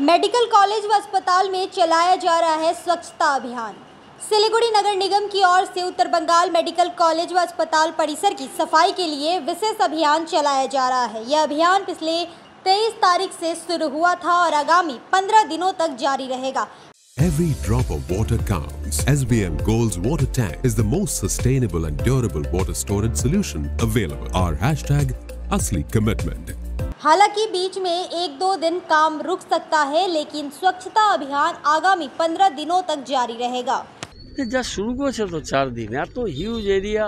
Medical college व अस्पताल में चलाया जा रहा है स्वच्छता अभियान। सिलीगुड़ी नगर निगम की ओर से उत्तर बंगाल मेडिकल कॉलेज व अस्पताल परिसर की सफाई के लिए विशेष अभियान चलाया जा रहा है। यह अभियान पिछले 23 तारीख से शुरू हुआ था और आगामी 15 दिनों तक जारी रहेगा। Every drop of water counts. SBM Gold's water tank is the most sustainable and durable water storage solution available. Our hashtag असली commitment. हालांकि बीच में 1-2 दिन काम रुक सकता है, लेकिन स्वच्छता अभियान आगामी 15 दिनों तक जारी रहेगा। যা শুরু করেছে তো 4 দিন, এত হিউজ এরিয়া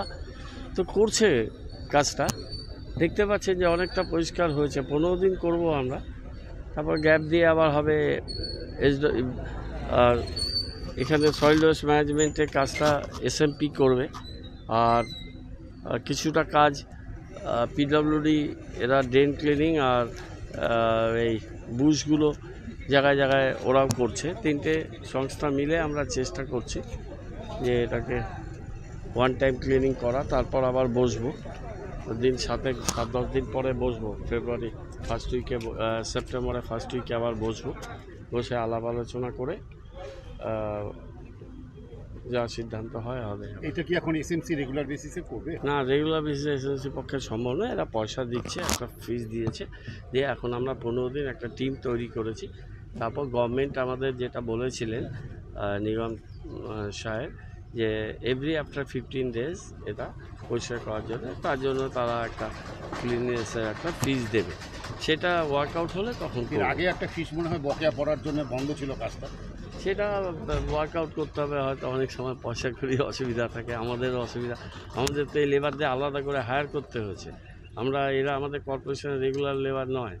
তো করছে কাজটা, দেখতে পাচ্ছেন যে অনেকটা পরিষ্কার হয়েছে। 15 দিন করব আমরা, তারপর গ্যাপ দিয়ে আবার হবে। আর এখানে সয়েল ওয়েস্ট ম্যানেজমেন্টের কাজটা এসএমপি করবে, আর কিছুটা কাজ পিডব্লিউডি এরা ড্রেন ক্লিনিং আর এই বুশগুলো জায়গায় জায়গায় ওরাও করছে। 3টে সংস্থা মিলে আমরা চেষ্টা করছি যে এটাকে ওয়ান টাইম ক্লিনিং করা, তারপর আবার বসবো দিন 7-10 দিন পরে বসবো। ফেব্রুয়ারি ফার্স্ট উইকে, সেপ্টেম্বরে ফার্স্ট উইকে আবার বসবো, বসে আলাপ আলোচনা করে যা সিদ্ধান্ত হয় হবে। এটা কি এখন এসএমসি রেগুলার বেসিসে করবে? না, রেগুলার বেসিসে এসএমসি পক্ষে সম্ভব নয়। এরা পয়সা দিচ্ছে, একটা ফিস দিয়েছে, দিয়ে এখন আমরা 15 দিন একটা টিম তৈরি করেছি। তারপর গভর্নমেন্ট আমাদের যেটা বলেছিলেন নিগম সাহেব, যে এভরি আফটার 15 ডেজ এটা পরিষ্কার করার জন্য, তার জন্য তারা একটা ক্লিননেসের একটা ফিস দেবে। সেটা ওয়ার্কআউট হলে তখন আগে একটা ফিস মনে হয় বকেয়া পড়ার জন্য বন্ধ ছিল কাজটা, সেটা ওয়ার্কআউট করতে হবে। হয়তো অনেক সময় পয়সা করি অসুবিধা থাকে, আমাদেরও অসুবিধা। আমাদের তো এই লেবারদের আলাদা করে হায়ার করতে হয়েছে। এরা আমাদের কর্পোরেশনের রেগুলার লেবার নয়,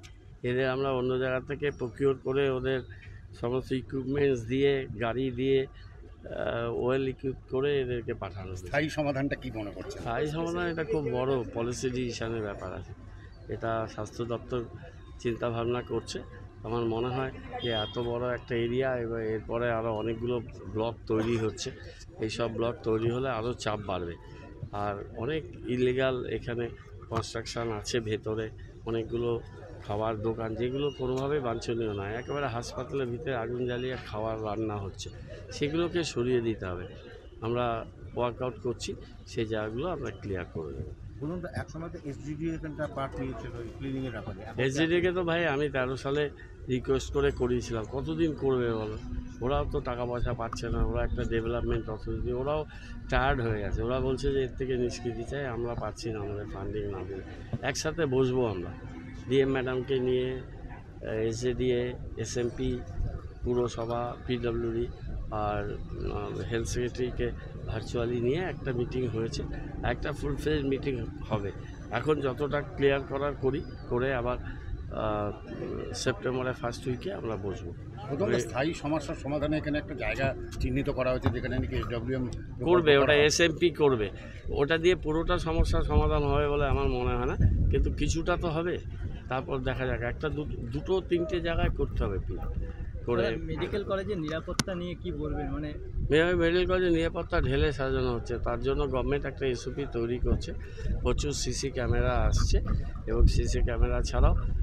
এদের আমরা অন্য জায়গা থেকে প্রকিউর করে ওদের সমস্ত ইকুইপমেন্টস দিয়ে, গাড়ি দিয়ে ওয়েল ইকুইপ করে এদেরকে পাঠানো। স্থায়ী সমাধানটা কি মনে করছে? স্থায়ী সমাধান এটা খুব বড় পলিসি ডিসিশনের ব্যাপার আছে। এটা স্বাস্থ্য দপ্তর চিন্তা ভাবনা করছে। আমার মনে হয় যে এত বড় একটা এরিয়া, এবার এরপরে আরও অনেকগুলো ব্লক তৈরি হচ্ছে। এই সব ব্লক তৈরি হলে আরও চাপ বাড়বে। আর অনেক ইলিগাল এখানে কনস্ট্রাকশান আছে ভেতরে, অনেকগুলো খাবার দোকান যেগুলো কোনোভাবেই বাঞ্ছনীয় নয়। একেবারে হাসপাতালের ভিতরে আগুন জ্বালিয়ে খাবার রান্না হচ্ছে, সেগুলোকে সরিয়ে দিতে হবে। আমরা ওয়ার্কআউট করছি, সেই জায়গাগুলো আমরা ক্লিয়ার করে দেবো। বলুন, এক সময় তো এসজিডি এখানটা পার্ট নিয়েছিল ক্লিনিংয়ের ব্যাপারে। এসজিডিকে তো ভাই আমি 13 সালে রিকোয়েস্ট করে করিয়েছিলাম, কতদিন করবে বলো? ওরাও তো টাকা পয়সা পাচ্ছে না, ওরা একটা ডেভেলপমেন্ট অথরিটি, ওরাও টায়ার্ড হয়ে গেছে। ওরা বলছে যে এর থেকে নিষ্কৃতি চাই, আমরা পাচ্ছি না, আমাদের ফান্ডিং না দিলে। একসাথে বসবো আমরা, ডিএম ম্যাডামকে নিয়ে, এসজেডিএ, এসএমপি, পুরসভা, পিডব্লিউডি আর হেলথ সেক্রেটারিকে ভার্চুয়ালি নিয়ে একটা মিটিং হয়েছে। একটা ফুল ফ্লেজ মিটিং হবে। এখন যতটা ক্লিয়ার করার করে আবার সেপ্টেম্বরের ফার্স্ট উইকে আমরা বসবো। স্থায়ী সমস্যার সমাধানে এখানে একটা জায়গা চিহ্নিত করা হয়েছে, যেখানে নাকি এসডব্লিউএম করবে, ওটা এসএমপি করবে। ওটা দিয়ে পুরোটা সমস্যার সমাধান হবে বলে আমার মনে হয় না, কিন্তু কিছুটা তো হবে। তারপর দেখা যাক, একটা দুটো 3টে জায়গায় করতে হবে করে। মেডিকেল কলেজের নিরাপত্তা নিয়ে কি বলবেন? মানে মেডিকেল কলেজের নিরাপত্তা ঢেলে সাজানো হচ্ছে, তার জন্য গভর্নমেন্ট একটা এসওপি তৈরি করছে। প্রচুর সিসি ক্যামেরা আসছে, এবং সিসি ক্যামেরা ছাড়াও